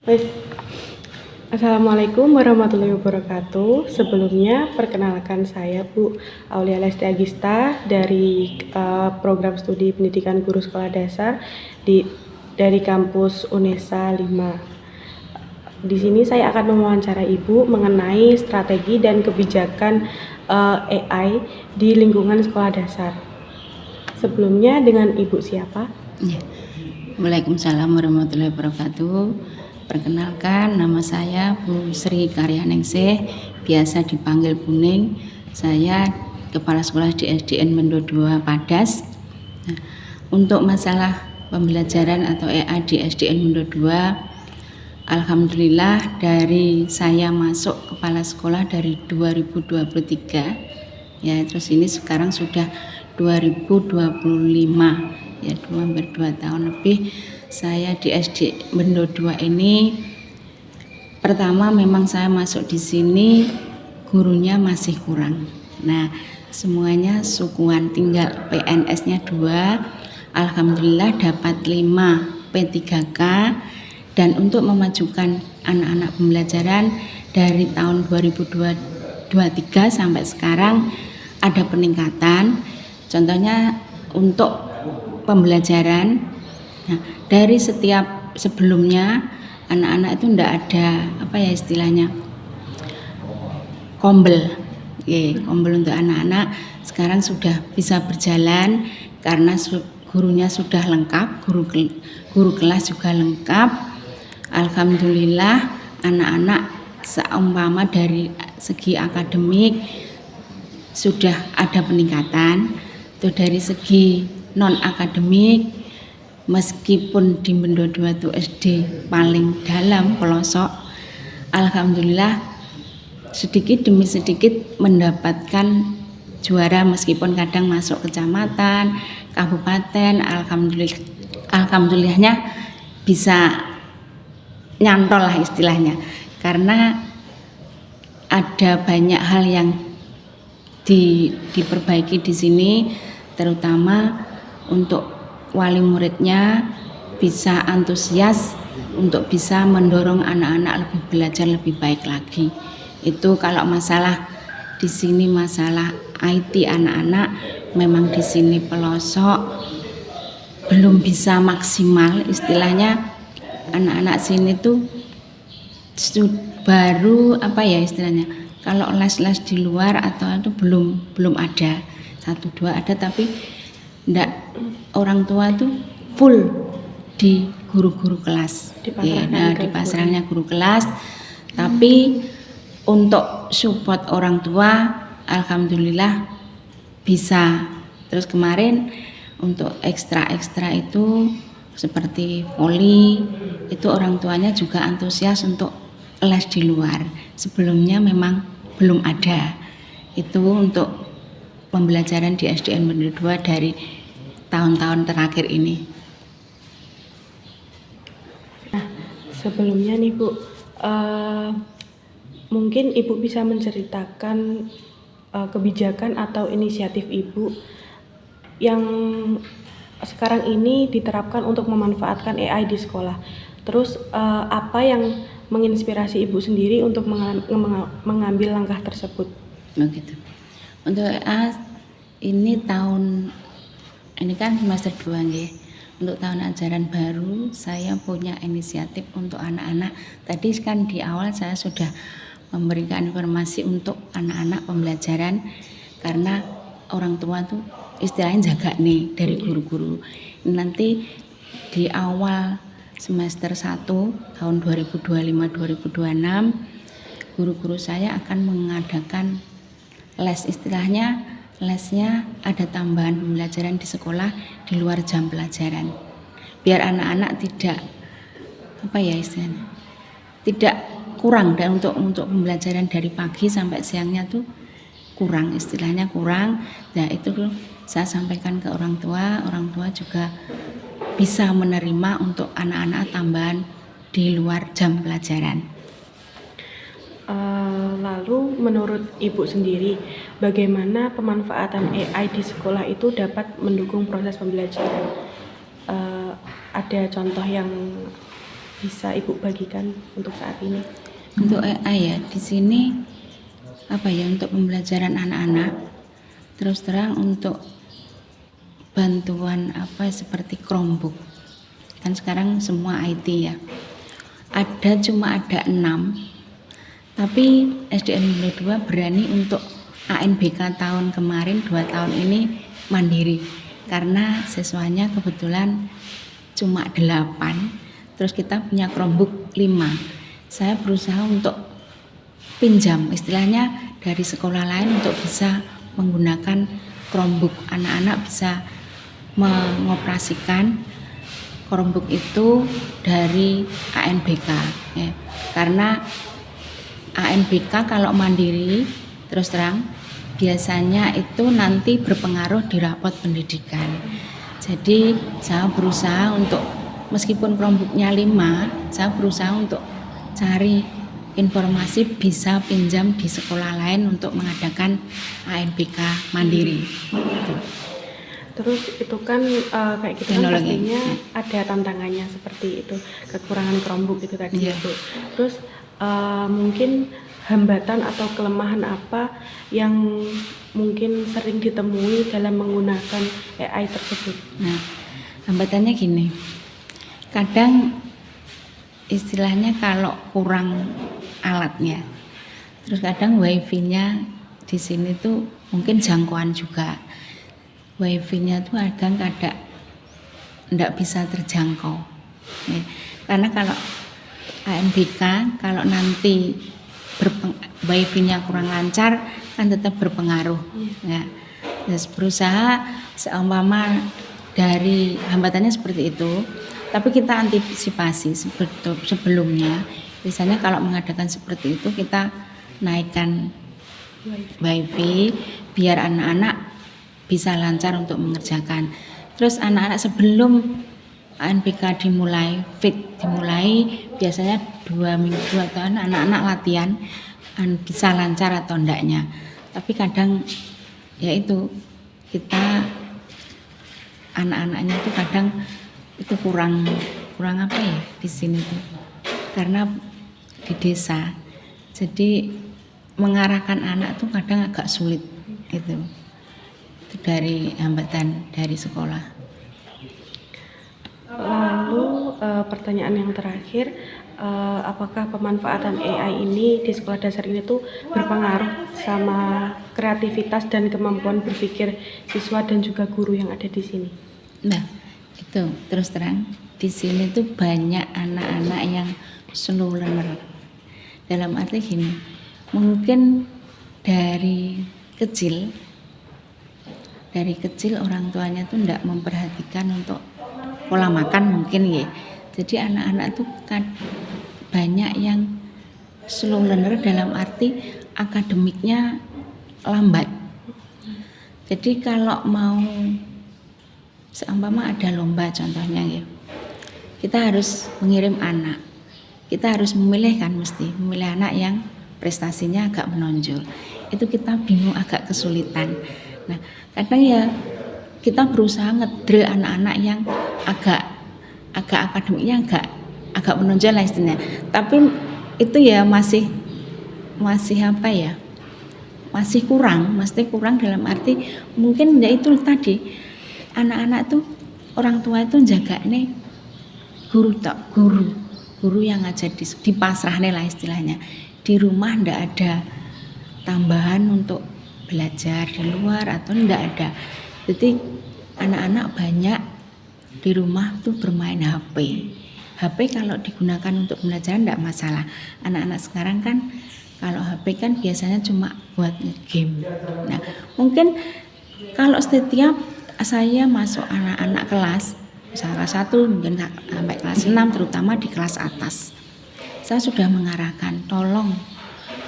Wes. Assalamualaikum warahmatullahi wabarakatuh. Sebelumnya perkenalkan saya Bu Aulia Lesti Agista dari program studi pendidikan guru sekolah dasar dari kampus UNESA 5. Di sini saya akan mewawancarai Ibu mengenai strategi dan kebijakan AI di lingkungan sekolah dasar. Sebelumnya dengan Ibu siapa? Ya. Waalaikumsalam warahmatullahi wabarakatuh. Perkenalkan, nama saya Bu Sri Karyaningsih, biasa dipanggil Buning. Saya Kepala Sekolah di SDN Mendo 2 Padas. Nah, untuk masalah pembelajaran atau AI di SDN Mendo 2, alhamdulillah dari saya masuk kepala sekolah dari 2023, ya terus ini sekarang sudah 2025, ya hampir 2 tahun lebih saya di SD Mendo 2 ini. Pertama memang saya masuk di sini gurunya masih kurang. Nah, semuanya sukuan, tinggal PNS-nya 2. Alhamdulillah dapat 5 P3K, dan untuk memajukan anak-anak pembelajaran dari tahun 2023 sampai sekarang ada peningkatan. Contohnya untuk pembelajaran, nah, dari setiap sebelumnya anak-anak itu tidak ada istilahnya kombel, kombel untuk anak-anak sekarang sudah bisa berjalan karena gurunya sudah lengkap, guru kelas juga lengkap. Alhamdulillah anak-anak seumpama dari segi akademik sudah ada peningkatan. Tuh dari segi non akademik, meskipun di Mendo 2 itu SD paling dalam pelosok, alhamdulillah sedikit demi sedikit mendapatkan juara, meskipun kadang masuk kecamatan, kabupaten. Alhamdulillahnya bisa nyantol lah istilahnya, karena ada banyak hal yang diperbaiki di sini, terutama untuk wali muridnya bisa antusias untuk bisa mendorong anak-anak lebih belajar lebih baik lagi. Itu kalau masalah di sini, masalah IT anak-anak memang di sini pelosok belum bisa maksimal istilahnya. Anak-anak sini tuh baru istilahnya, kalau les-les di luar atau itu belum ada, 1-2 ada, tapi enggak, orang tua tuh full di guru-guru kelas, dipasrahnya guru kelas. Tapi untuk support orang tua alhamdulillah bisa. Terus kemarin untuk ekstra itu seperti voli, itu orang tuanya juga antusias untuk les di luar. Sebelumnya memang belum ada. Itu untuk pembelajaran di SDN Mendo 2 dari tahun-tahun terakhir ini. Nah, sebelumnya nih Bu, mungkin Ibu bisa menceritakan kebijakan atau inisiatif Ibu yang sekarang ini diterapkan untuk memanfaatkan AI di sekolah. Terus apa yang menginspirasi Ibu sendiri untuk mengambil langkah tersebut? Begitu. Untuk AI ini ini kan semester 2 nggih. Untuk tahun ajaran baru saya punya inisiatif untuk anak-anak. Tadi kan di awal saya sudah memberikan informasi untuk anak-anak pembelajaran, karena orang tua tuh istilahnya jaga nih dari guru-guru. Nanti di awal semester 1 tahun 2025-2026 guru-guru saya akan mengadakan les, istilahnya lesnya ada tambahan pembelajaran di sekolah di luar jam pelajaran, biar anak-anak tidak istilahnya tidak kurang, dan untuk pembelajaran dari pagi sampai siangnya tuh kurang, istilahnya kurang. Nah itu saya sampaikan ke orang tua juga bisa menerima untuk anak-anak tambahan di luar jam pelajaran. Lalu menurut Ibu sendiri, bagaimana pemanfaatan AI di sekolah itu dapat mendukung proses pembelajaran? Ada contoh yang bisa Ibu bagikan untuk saat ini? Untuk AI ya, di sini untuk pembelajaran anak-anak, terus terang untuk bantuan seperti Chromebook. Kan sekarang semua IT ya. Cuma ada 6, tapi SDN 2 berani untuk ANBK tahun kemarin 2 tahun ini mandiri karena siswanya kebetulan cuma 8, terus kita punya Chromebook 5. Saya berusaha untuk pinjam istilahnya dari sekolah lain untuk bisa menggunakan Chromebook. Anak-anak bisa mengoperasikan Chromebook itu dari ANBK ya. Karena ANBK kalau mandiri terus terang biasanya itu nanti berpengaruh di rapot pendidikan. Jadi saya berusaha untuk meskipun Chromebooknya 5, saya berusaha untuk cari informasi bisa pinjam di sekolah lain untuk mengadakan ANBK mandiri. Terus itu kan kayak gitu kan pastinya ada tantangannya seperti itu, kekurangan Chromebook itu tadi ya Bu. Terus mungkin hambatan atau kelemahan apa yang mungkin sering ditemui dalam menggunakan AI tersebut? Nah, hambatannya gini, kadang istilahnya kalau kurang alatnya, terus kadang wifi-nya di sini tuh mungkin jangkauan juga. Wifi-nya tuh kadang-kadang enggak bisa terjangkau. Ya. Karena kalau ANBK kalau nanti wifi-nya kurang lancar kan tetap berpengaruh. Ya. Terus berusaha seumpama dari hambatannya seperti itu, tapi kita antisipasi sebelumnya. Biasanya kalau mengadakan seperti itu kita naikkan wifi biar anak-anak bisa lancar untuk mengerjakan. Terus anak-anak sebelum ANBK dimulai biasanya 2 minggu atau anak-anak latihan bisa lancar atau enggaknya. Tapi kadang ya itu kita anak-anaknya itu kadang itu kurang di sini tuh. Karena di desa. Jadi mengarahkan anak tuh kadang agak sulit gitu. Itu dari hambatan dari sekolah. Lalu pertanyaan yang terakhir, apakah pemanfaatan AI ini di sekolah dasar ini tuh berpengaruh sama kreativitas dan kemampuan berpikir siswa dan juga guru yang ada di sini? Nah, itu terus terang di sini tuh banyak anak-anak yang slow learner. Dalam arti gini, mungkin dari kecil orang tuanya tuh enggak memperhatikan untuk pola makan mungkin ya. Jadi anak-anak tuh kan banyak yang slow learner dalam arti akademiknya lambat. Jadi kalau mau seumpama ada lomba contohnya ya, kita harus mengirim anak, kita harus memilih anak yang prestasinya agak menonjol. Itu kita bingung, agak kesulitan. Nah, kadang ya kita berusaha ngedrill anak-anak yang agak akademiknya agak menonjol lah istilahnya. Tapi itu ya masih kurang dalam arti mungkin ya itu tadi anak-anak tuh orang tua itu jaga nih guru yang ngajar di pasrahnya lah istilahnya. Di rumah ndak ada tambahan untuk belajar di luar atau ndak ada. Jadi anak-anak banyak di rumah tuh bermain HP. HP kalau digunakan untuk pembelajaran ndak masalah. Anak-anak sekarang kan kalau HP kan biasanya cuma buat game. Nah, mungkin kalau setiap saya masuk anak-anak kelas kelas 1 mungkin sampai kelas 6 terutama di kelas atas. Saya sudah mengarahkan tolong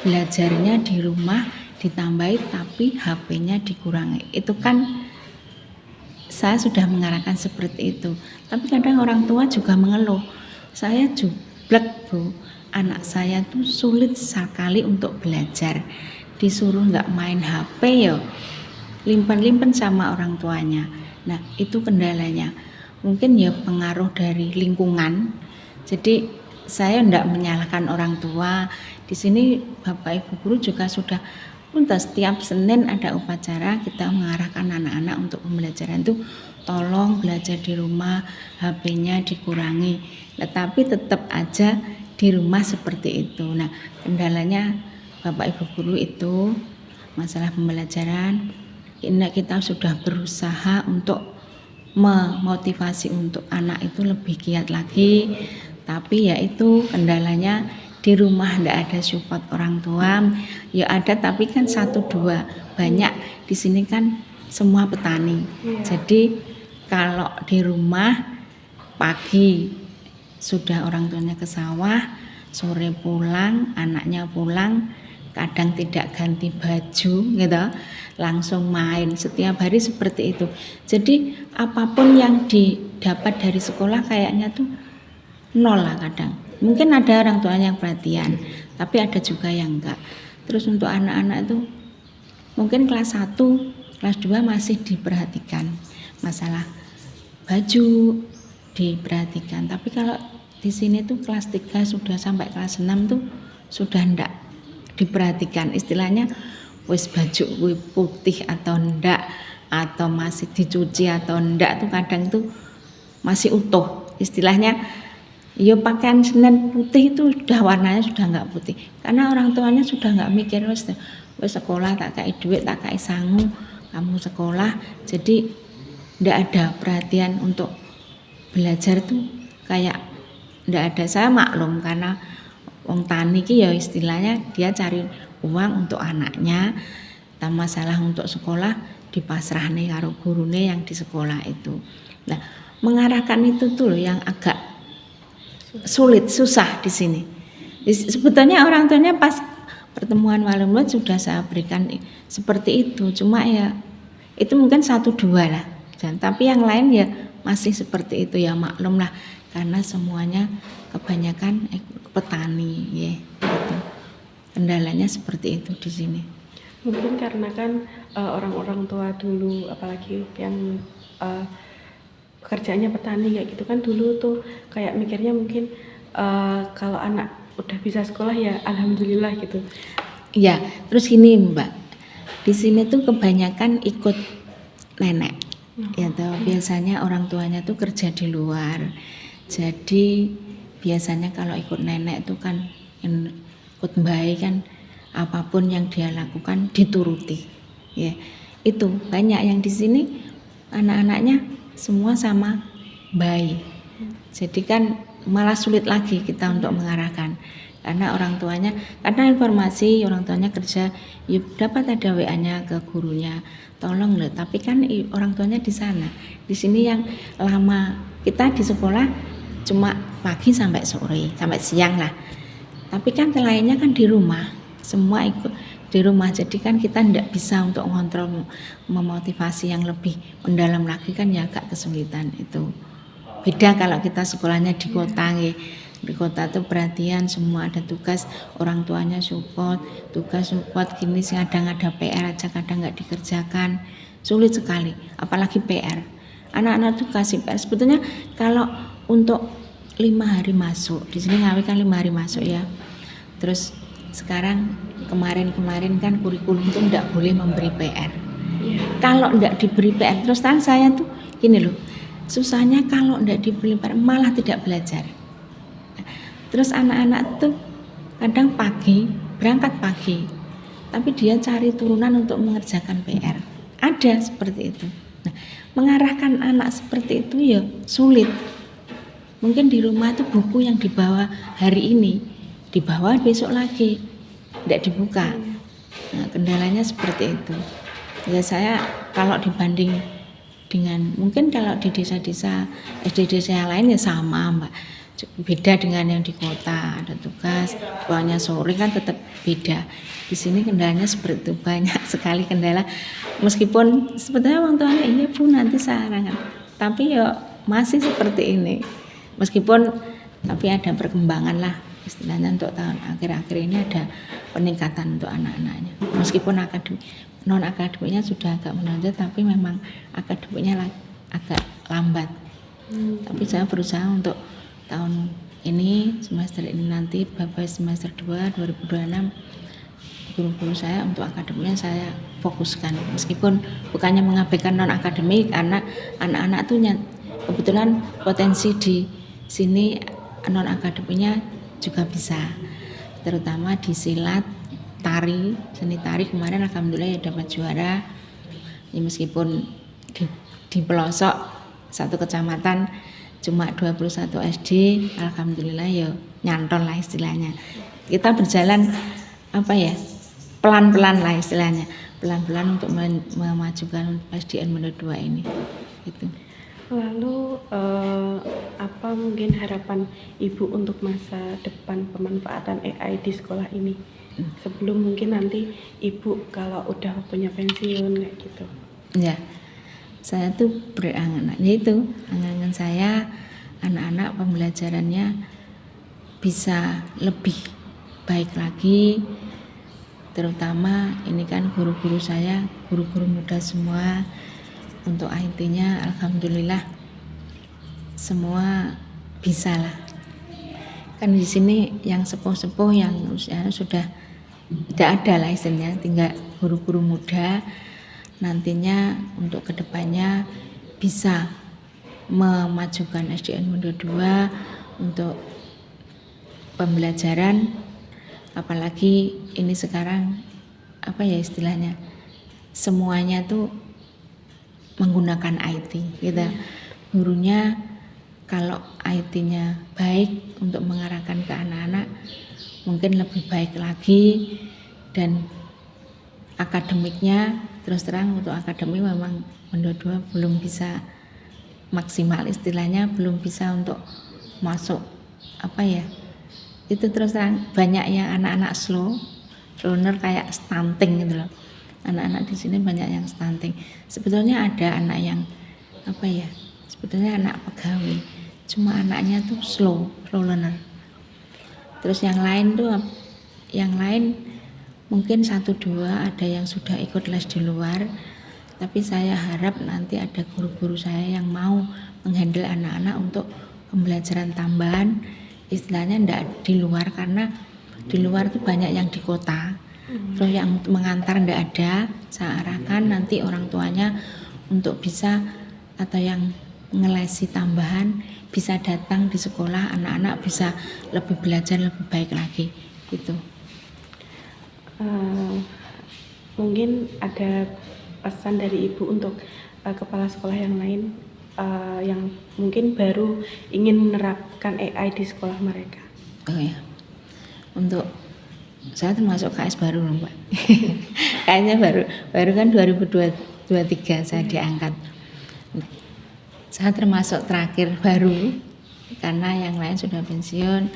belajarnya di rumah ditambahi tapi HP-nya dikurangi. Itu kan saya sudah mengarahkan seperti itu. Tapi kadang orang tua juga mengeluh. Saya jublek Bu, anak saya tuh sulit sekali untuk belajar. Disuruh nggak main HP ya, limpen-limpen sama orang tuanya. Nah itu kendalanya. Mungkin ya pengaruh dari lingkungan. Jadi saya tidak menyalahkan orang tua. Di sini Bapak Ibu guru juga sudah tuntas, setiap Senin ada upacara kita mengarahkan anak-anak untuk pembelajaran itu tolong belajar di rumah, HP-nya dikurangi. Tetapi tetap aja di rumah seperti itu. Nah, kendalanya Bapak Ibu guru itu masalah pembelajaran. Kita sudah berusaha untuk memotivasi untuk anak itu lebih giat lagi, tapi ya itu kendalanya di rumah tidak ada support orang tua. Ya ada tapi kan 1-2, banyak di sini kan semua petani. Jadi kalau di rumah pagi sudah orang tuanya ke sawah, sore pulang, anaknya pulang, kadang tidak ganti baju gitu, langsung main setiap hari seperti itu. Jadi apapun yang didapat dari sekolah kayaknya tuh nol lah kadang. Mungkin ada orang tuanya yang perhatian, tapi ada juga yang enggak. Terus untuk anak-anak itu mungkin kelas 1, kelas 2 masih diperhatikan. Masalah baju diperhatikan. Tapi kalau di sini tuh kelas 3 sudah sampai kelas 6 tuh sudah enggak diperhatikan. Istilahnya wis baju putih atau enggak, atau masih dicuci atau enggak tuh kadang tuh masih utuh. Istilahnya ya pakaian Senin putih itu sudah warnanya sudah enggak putih. Karena orang tuanya sudah enggak mikir wis sekolah tak kai duit, tak kai sangu, kamu sekolah. Jadi enggak ada perhatian untuk belajar tuh kayak enggak ada. Saya maklum karena wong tani ki ya istilahnya dia cari uang untuk anaknya, tak masalah untuk sekolah dipasrahne karo gurune yang di sekolah itu. Nah, mengarahkan itu tuh yang agak sulit, susah di sini. Sebetulnya orang tuanya pas pertemuan wali murid sudah saya berikan seperti itu, cuma ya itu mungkin 1-2 lah. Dan tapi yang lain ya masih seperti itu, ya maklum lah karena semuanya kebanyakan petani ya gitu. Kendalanya seperti itu di sini. Mungkin karena kan orang-orang tua dulu apalagi yang kerjanya petani kayak gitu kan dulu tuh kayak mikirnya mungkin kalau anak udah bisa sekolah ya alhamdulillah gitu. Ya, terus gini Mbak. Di sini tuh kebanyakan ikut nenek. Ya toh, biasanya orang tuanya tuh kerja di luar. Jadi biasanya kalau ikut nenek itu kan ikut bayi kan apapun yang dia lakukan dituruti. Ya, itu banyak yang di sini anak-anaknya semua sama bayi. Jadi kan malah sulit lagi kita untuk mengarahkan karena orang tuanya, karena informasi orang tuanya kerja, ya dapat ada WA-nya ke gurunya, tolong loh. Tapi kan orang tuanya di sana. Di sini yang lama kita di sekolah cuma pagi sampai sore, sampai siang lah. Tapi kan lainnya kan di rumah, semua ikut di rumah. Jadi kan kita tidak bisa untuk mengontrol, memotivasi yang lebih mendalam lagi kan ya agak kesulitan itu. Beda kalau kita sekolahnya di kota, di kota tuh perhatian semua ada tugas, orang tuanya support, tugas support gini sih, kadang ada PR aja kadang nggak dikerjakan, sulit sekali. Apalagi PR, anak-anak tuh kasih PR. Sebetulnya kalau untuk 5 hari masuk di sini Ngawi kan 5 hari masuk ya. Terus sekarang kemarin kan kurikulum tuh nggak boleh memberi PR. Kalau nggak diberi PR terus kan saya tuh gini loh, susahnya kalau nggak diberi PR malah tidak belajar. Terus anak-anak tuh kadang pagi berangkat pagi, tapi dia cari turunan untuk mengerjakan PR. Ada seperti itu. Nah, mengarahkan anak seperti itu ya sulit. Mungkin di rumah itu buku yang dibawa hari ini dibawa besok lagi, tidak dibuka. Nah, kendalanya seperti itu. Ya saya kalau dibanding dengan mungkin kalau di desa-desa SD-desa yang lain ya sama Mbak. Beda dengan yang di kota, ada tugas, pulangnya sore kan tetap beda. Di sini kendalanya seperti itu, banyak sekali kendala. Meskipun sebetulnya orang tuanya iya Bu nanti sarangan, tapi ya masih seperti ini. Meskipun tapi ada perkembangan lah istilahnya untuk tahun akhir-akhir ini ada peningkatan untuk anak-anaknya. Meskipun non akademiknya sudah agak menonjol, tapi memang akademiknya agak lambat. Tapi saya berusaha untuk tahun ini semester ini nanti Bapak semester 2 2026 guru-guru saya untuk akademiknya saya fokuskan, meskipun bukannya mengabaikan non akademik, karena anak-anak tuh kebetulan potensi di sini non akademiknya juga bisa, terutama di silat, tari, seni tari kemarin alhamdulillah ya dapat juara ya, meskipun di pelosok satu kecamatan cuma 21 SD, alhamdulillah ya nyantol lah istilahnya. Kita berjalan apa ya, pelan-pelan lah istilahnya, pelan-pelan untuk memajukan SDN menurut 2 ini gitu. Lalu apa mungkin harapan Ibu untuk masa depan pemanfaatan AI di sekolah ini? Sebelum mungkin nanti Ibu kalau udah punya pensiun kayak gitu. Ya, saya tuh berangan, yaitu angan saya anak-anak pembelajarannya bisa lebih baik lagi, terutama ini kan guru-guru saya guru-guru muda semua. Untuk IT-nya alhamdulillah semua bisa lah. Kan di sini yang sepuh-sepuh yang usianya sudah tidak ada lah istilahnya, tinggal guru-guru muda. Nantinya untuk kedepannya bisa memajukan SDN Mundo 2 untuk pembelajaran, apalagi ini sekarang apa ya istilahnya, semuanya tuh menggunakan IT gitu. Gurunya kalau IT-nya baik untuk mengarahkan ke anak-anak mungkin lebih baik lagi, dan akademiknya terus terang untuk akademik memang Mundo 2 belum bisa maksimal istilahnya, belum bisa untuk masuk apa ya, itu terus terang banyak yang anak-anak slow learner kayak stunting gitu loh. Anak-anak di sini banyak yang stunting. Sebetulnya ada anak yang apa ya, sebetulnya anak pegawai, cuma anaknya tuh slow learner. Terus yang lain mungkin 1-2 ada yang sudah ikut les di luar, tapi saya harap nanti ada guru-guru saya yang mau menghandle anak-anak untuk pembelajaran tambahan, istilahnya enggak di luar, karena di luar tuh banyak yang di kota. Terus yang mengantar enggak ada, saya arahkan nanti orang tuanya untuk bisa atau yang ngelesi tambahan bisa datang di sekolah, anak-anak bisa lebih belajar lebih baik lagi gitu. Mungkin ada pesan dari Ibu untuk kepala sekolah yang lain yang mungkin baru ingin menerapkan AI di sekolah mereka. Oh ya, untuk saya termasuk KS baru loh Mbak. Kayaknya baru kan 2023 saya diangkat. Saya termasuk terakhir baru karena yang lain sudah pensiun.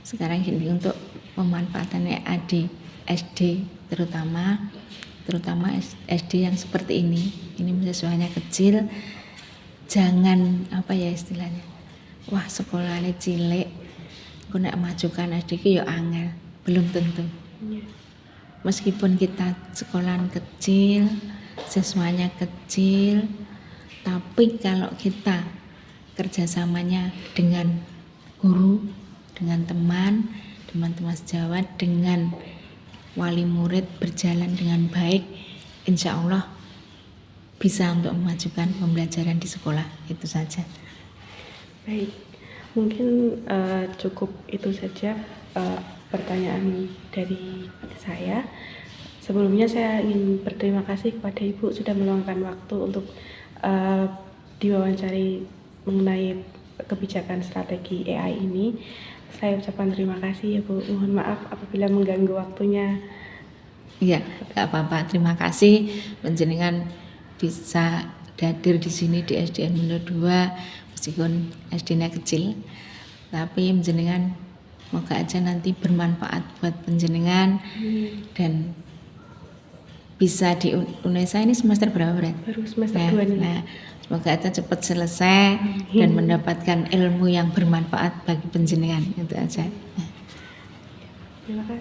Sekarang ini untuk pemanfaatan AI di SD terutama SD yang seperti ini mahasiswanya kecil, jangan apa ya istilahnya, wah sekolahnya cilik, aku nak majukan SD ki yo angel, belum tentu. Meskipun kita sekolahan kecil, siswanya kecil, tapi kalau kita kerjasamanya dengan guru, dengan teman-teman sejawat, dengan wali murid berjalan dengan baik, insya Allah bisa untuk memajukan pembelajaran di sekolah. Itu saja. Baik, mungkin cukup itu saja pertanyaan dari saya. Sebelumnya saya ingin berterima kasih kepada Ibu sudah meluangkan waktu untuk diwawancari mengenai kebijakan strategi AI ini. Saya ucapkan terima kasih ya Bu. Mohon maaf apabila mengganggu waktunya. Iya, nggak apa-apa. Terima kasih panjenengan bisa hadir di sini di SDN Mundo 2 meskipun SD-nya kecil, tapi panjenengan moga aja nanti bermanfaat buat panjenengan dan bisa di UNESA. Ini semester berapa berarti? Baru semester 2 nih. Nah, semoga aja cepat selesai dan mendapatkan ilmu yang bermanfaat bagi panjenengan. Itu aja. Terima kasih.